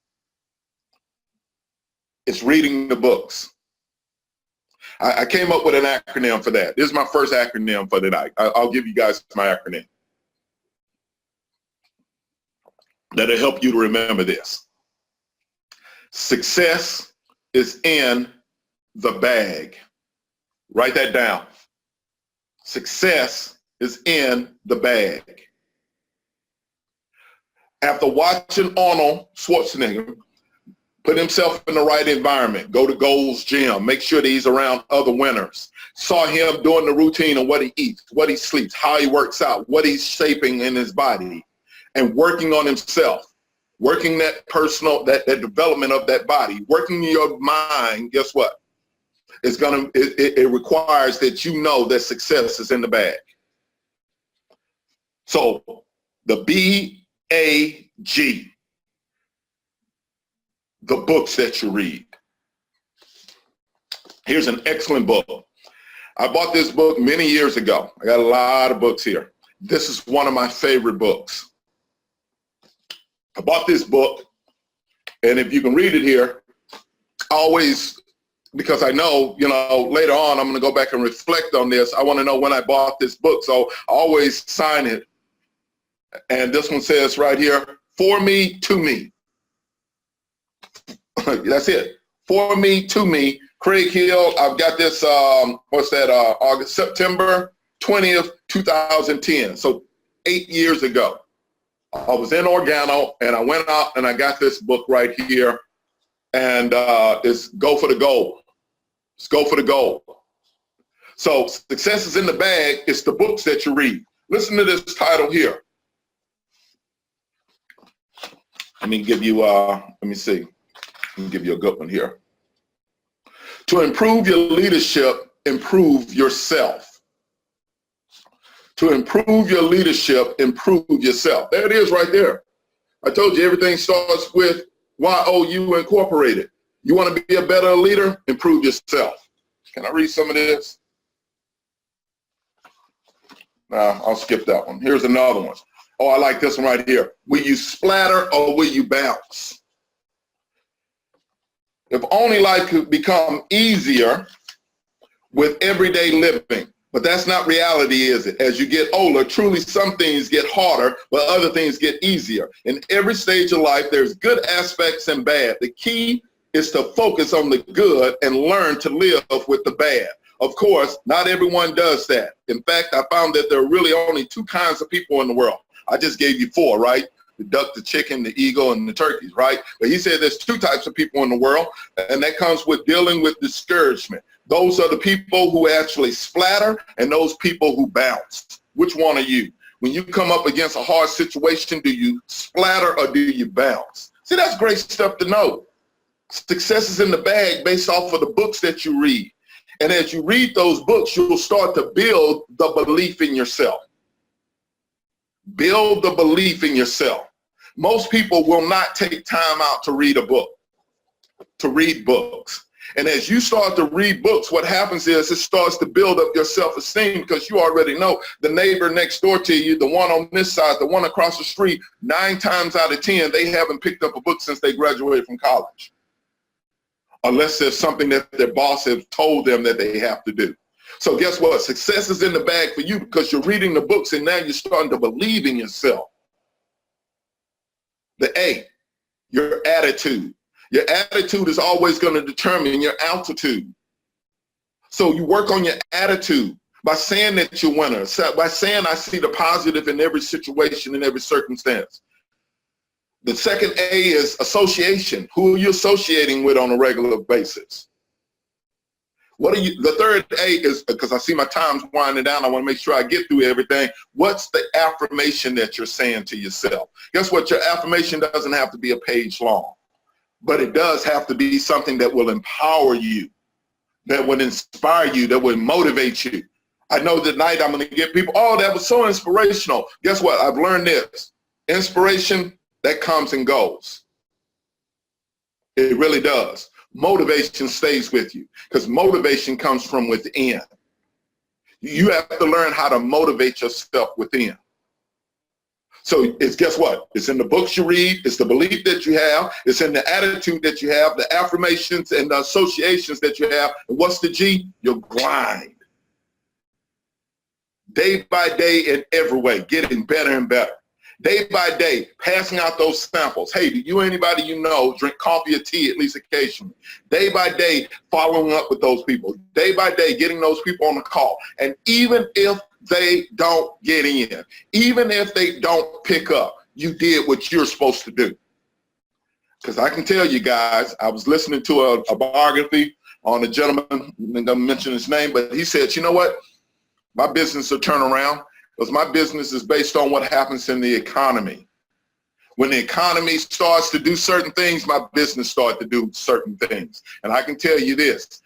It's reading the books. I came up with an acronym for that. This is my first acronym for tonight. I'll give you guys my acronym. That'll help you to remember this. Success is in the bag. Write that down. Success is in the bag. After watching Arnold Schwarzenegger put himself in the right environment, go to Gold's Gym, make sure that he's around other winners, saw him doing the routine of what he eats, what he sleeps, how he works out, what he's shaping in his body, and working on himself, working that personal, that development of that body, working your mind, guess what? It requires that you know that success is in the bag. So the B-A-G, the books that you read. Here's an excellent book. I bought this book many years ago. I got a lot of books here. This is one of my favorite books. I bought this book, and if you can read it here, always, because I know, later on I'm going to go back and reflect on this. I want to know when I bought this book, so I always sign it. And this one says right here, for me, to me. That's it. For me, to me. Craig Hill. I've got this, September 20th, 2010. So 8 years ago. I was in Organo, and I went out and I got this book right here. And it's Go for the Goal. It's Go for the Goal. So success is in the bag. It's the books that you read. Listen to this title here. Let me give you, let me see. Let me give you a good one here. To improve your leadership, improve yourself. To improve your leadership, improve yourself. There it is right there. I told you everything starts with YOU Incorporated. You want to be a better leader? Improve yourself. Can I read some of this? Nah, I'll skip that one. Here's another one. Oh, I like this one right here. Will you splatter or will you bounce? If only life could become easier with everyday living. But that's not reality, is it? As you get older, truly some things get harder, but other things get easier. In every stage of life, there's good aspects and bad. The key is to focus on the good and learn to live with the bad. Of course, not everyone does that. In fact, I found that there are really only two kinds of people in the world. I just gave you four, right? The duck, the chicken, the eagle, and the turkeys, right? But he said there's two types of people in the world, and that comes with dealing with discouragement. Those are the people who actually splatter and those people who bounce. Which one are you? When you come up against a hard situation, do you splatter or do you bounce? See, that's great stuff to know. Success is in the bag based off of the books that you read. And as you read those books, you'll start to build the belief in yourself. Build the belief in yourself. Most people will not take time out to read a book, to read books. And as you start to read books, what happens is it starts to build up your self-esteem, because you already know the neighbor next door to you, the one on this side, the one across the street, 9 times out of 10, they haven't picked up a book since they graduated from college. Unless there's something that their boss has told them that they have to do. So guess what? Success is in the bag for you, because you're reading the books and now you're starting to believe in yourself. The A, your attitude. Your attitude is always going to determine your altitude. So you work on your attitude by saying that you're a winner, by saying I see the positive in every situation, in every circumstance. The second A is association. Who are you associating with on a regular basis? The third A is, because I see my time's winding down, I want to make sure I get through everything. What's the affirmation that you're saying to yourself? Guess what? Your affirmation doesn't have to be a page long, but it does have to be something that will empower you, that would inspire you, that would motivate you. I know tonight I'm going to get people, oh, that was so inspirational. Guess what? I've learned this. Inspiration, that comes and goes. It really does. Motivation stays with you, because motivation comes from within. You have to learn how to motivate yourself within. So it's, guess what? It's in the books you read, it's the belief that you have, it's in the attitude that you have, the affirmations and the associations that you have. And what's the G? Your grind. Day by day in every way, getting better and better. Day by day, passing out those samples. Hey, do you, anybody you know, drink coffee or tea at least occasionally? Day by day, following up with those people. Day by day, getting those people on the call. And even if they don't get in, even if they don't pick up, you did what you're supposed to do. Because I can tell you guys, I was listening to a biography on a gentleman, I'm going to mention his name, but he said, you know what? My business will turn around, because my business is based on what happens in the economy. When the economy starts to do certain things, my business starts to do certain things. And I can tell you this,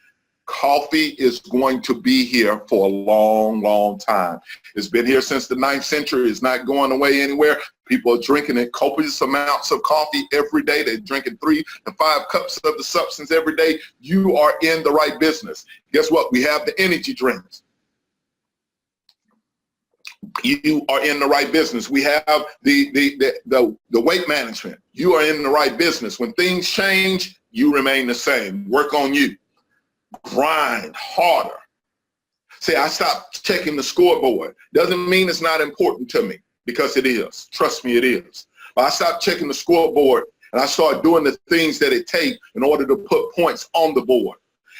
coffee is going to be here for a long, long time. It's been here since the 9th century. It's not going away anywhere. People are drinking it copious amounts of coffee every day. They're drinking 3 to 5 cups of the substance every day. You are in the right business. Guess what? We have the energy drinks. You are in the right business. We have the weight management. You are in the right business. When things change, you remain the same. Work on you. Grind harder. See, I stopped checking the scoreboard. Doesn't mean it's not important to me, because it is. Trust me, it is. But I stopped checking the scoreboard and I started doing the things that it takes in order to put points on the board.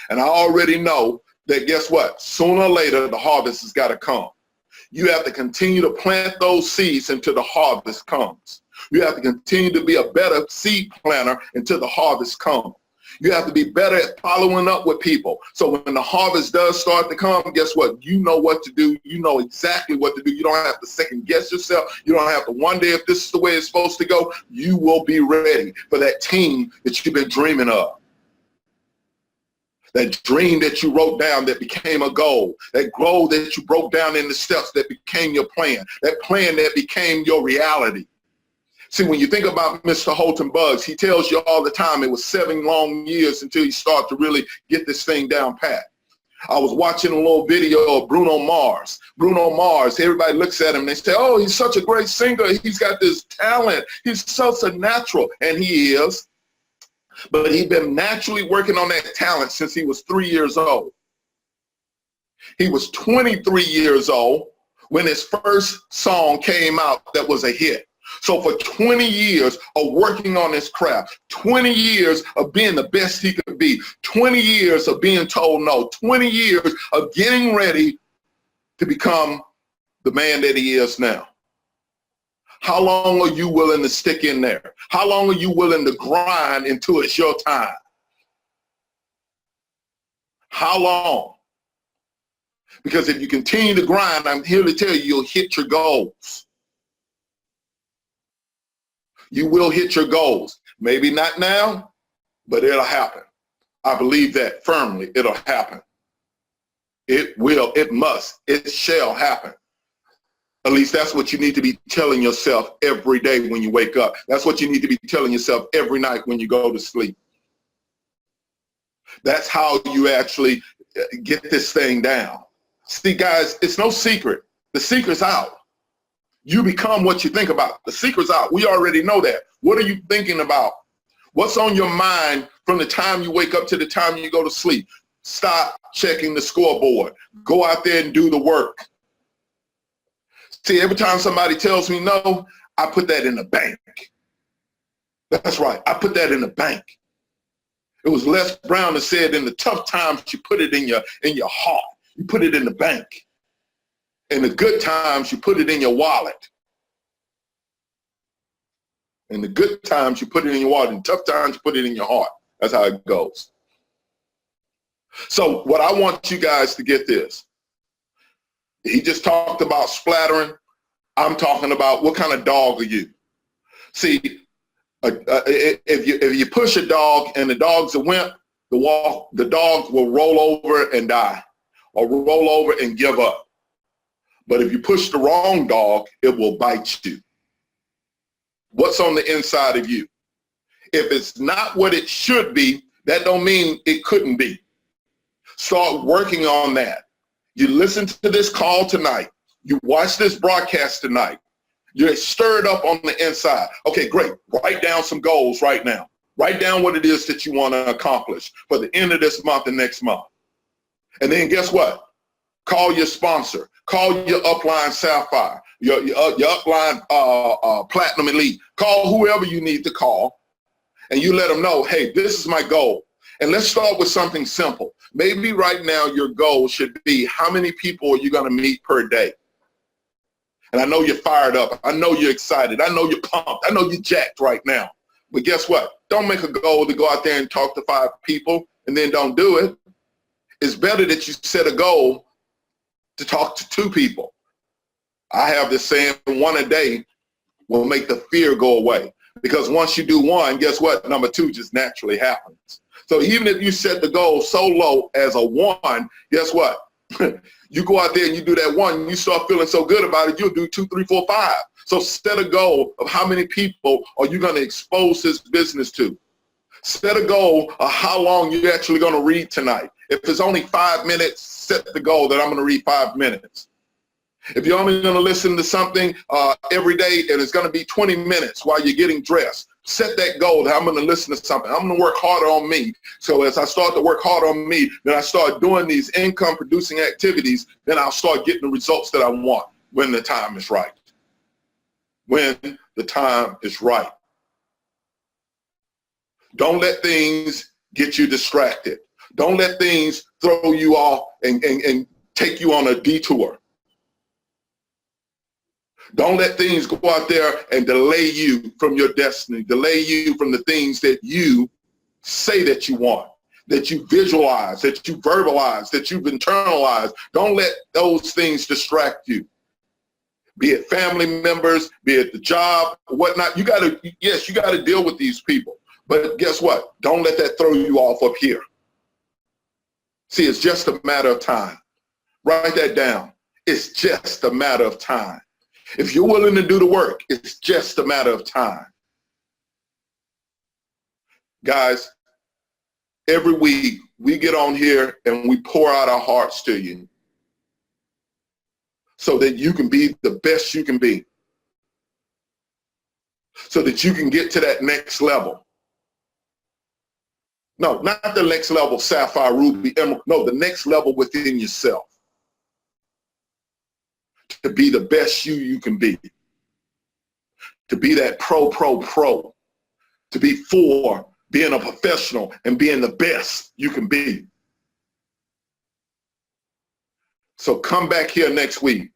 And I already know that, guess what? Sooner or later, the harvest has got to come. You have to continue to plant those seeds until the harvest comes. You have to continue to be a better seed planter until the harvest comes. You have to be better at following up with people. So when the harvest does start to come, guess what? You know what to do. You know exactly what to do. You don't have to second guess yourself. You don't have to wonder if this is the way it's supposed to go. You will be ready for that team that you've been dreaming of. That dream that you wrote down that became a goal. That goal that you broke down into steps that became your plan. That plan that became your reality. See, when you think about Mr. Holton Buggs, he tells you all the time it was 7 long years until he started to really get this thing down pat. I was watching a little video of Bruno Mars. Bruno Mars, everybody looks at him and they say, oh, he's such a great singer. He's got this talent. He's such a natural. And he is. But he'd been naturally working on that talent since he was 3 years old. He was 23 years old when his first song came out that was a hit. So for 20 years of working on his craft, 20 years of being the best he could be, 20 years of being told no, 20 years of getting ready to become the man that he is now. How long are you willing to stick in there? How long are you willing to grind until it's your time? How long? Because if you continue to grind, I'm here to tell you, you'll hit your goals. You will hit your goals. Maybe not now, but it'll happen. I believe that firmly. It'll happen. It will, it must, it shall happen. At least that's what you need to be telling yourself every day when you wake up. That's what you need to be telling yourself every night when you go to sleep. That's how you actually get this thing down. See, guys, it's no secret. The secret's out. You become what you think about. The secret's out. We already know that. What are you thinking about? What's on your mind from the time you wake up to the time you go to sleep? Stop checking the scoreboard. Go out there and do the work. See, every time somebody tells me no, I put that in the bank. That's right. I put that in the bank. It was Les Brown that said, in the tough times, you put it in your heart. You put it in the bank. In the good times, you put it in your wallet. In the good times, you put it in your wallet. In tough times, you put it in your heart. That's how it goes. So what I want you guys to get this. He just talked about splattering. I'm talking about what kind of dog are you? See, if you push a dog and the dog's a wimp, the dog will roll over and die or roll over and give up. But if you push the wrong dog, it will bite you. What's on the inside of you? If it's not what it should be, that don't mean it couldn't be. Start working on that. You listen to this call tonight. You watch this broadcast tonight. You're stirred up on the inside. Okay, great. Write down some goals right now. Write down what it is that you want to accomplish for the end of this month and next month. And then guess what? Call your sponsor. Call your upline Sapphire, your upline Platinum Elite. Call whoever you need to call, and you let them know, hey, this is my goal. And let's start with something simple. Maybe right now your goal should be, how many people are you going to meet per day? And I know you're fired up. I know you're excited. I know you're pumped. I know you're jacked right now. But guess what? Don't make a goal to go out there and talk to 5 people and then don't do it. It's better that you set a goal to talk to 2 people. I have this saying, 1 a day will make the fear go away. Because once you do 1, guess what? Number 2 just naturally happens. So even if you set the goal so low as a 1, guess what? You go out there and you do that 1, you start feeling so good about it, you'll do 2, 3, 4, 5. So set a goal of how many people are you going to expose this business to. Set a goal of how long you're actually going to read tonight. If it's only 5 minutes, set the goal that I'm going to read 5 minutes. If you're only going to listen to something every day and it's going to be 20 minutes while you're getting dressed, set that goal that I'm going to listen to something. I'm going to work harder on me. So as I start to work hard on me, then I start doing these income producing activities, then I'll start getting the results that I want when the time is right. When the time is right. Don't let things get you distracted. Don't let things throw you off and take you on a detour. Don't let things go out there and delay you from your destiny, delay you from the things that you say that you want, that you visualize, that you verbalize, that you've internalized. Don't let those things distract you. Be it family members, be it the job, whatnot. You got to deal with these people. But guess what? Don't let that throw you off up here. See, it's just a matter of time. Write that down. It's just a matter of time. If you're willing to do the work, it's just a matter of time. Guys, every week we get on here and we pour out our hearts to you so that you can be the best you can be, so that you can get to that next level. No, not the next level, Sapphire, Ruby, Emerald. No, the next level within yourself. To be the best you can be. To be that pro. To be for being a professional and being the best you can be. So come back here next week.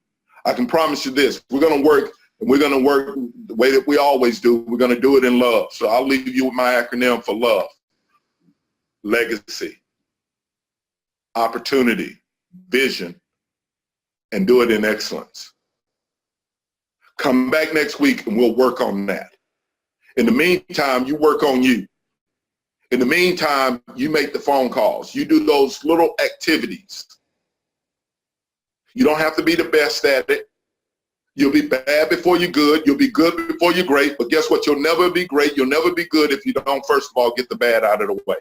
I can promise you this. We're going to work, and we're going to work the way that we always do. We're going to do it in love. So I'll leave you with my acronym for love. Legacy, opportunity, vision, and do it in excellence. Come back next week and we'll work on that. In the meantime, you work on you. In the meantime, you make the phone calls. You do those little activities. You don't have to be the best at it. You'll be bad before you're good. You'll be good before you're great. But guess what? You'll never be great. You'll never be good if you don't, first of all, get the bad out of the way.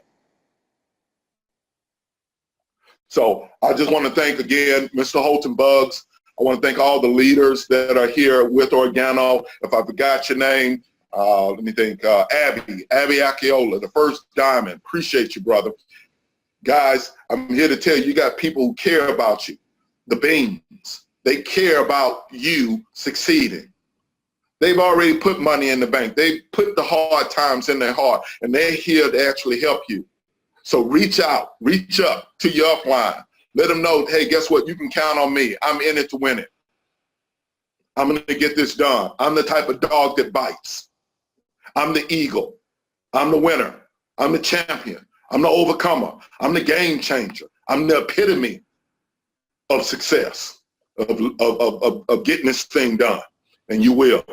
So I just want to thank again, Mr. Holton Buggs. I want to thank all the leaders that are here with Organo. If I forgot your name, let me think. Abby Akiola, the first diamond. Appreciate you, brother. Guys, I'm here to tell you, you got people who care about you. The Beans, they care about you succeeding. They've already put money in the bank. They put the hard times in their heart, and they're here to actually help you. So reach out, reach up to your upline. Let them know, hey, guess what? You can count on me. I'm in it to win it. I'm going to get this done. I'm the type of dog that bites. I'm the eagle. I'm the winner. I'm the champion. I'm the overcomer. I'm the game changer. I'm the epitome of success, of getting this thing done. And you will.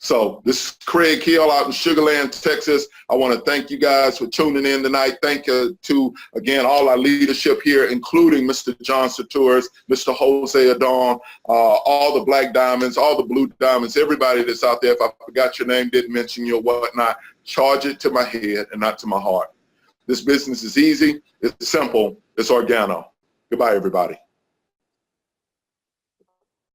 So this is Craig Hill out in Sugar Land, Texas. I want to thank you guys for tuning in tonight. Thank you to, again, all our leadership here, including Mr. John Satouris, Mr. Jose Adon, all the Black Diamonds, all the Blue Diamonds, everybody that's out there. If I forgot your name, didn't mention you or whatnot, charge it to my head and not to my heart. This business is easy. It's simple. It's Organo. Goodbye, everybody.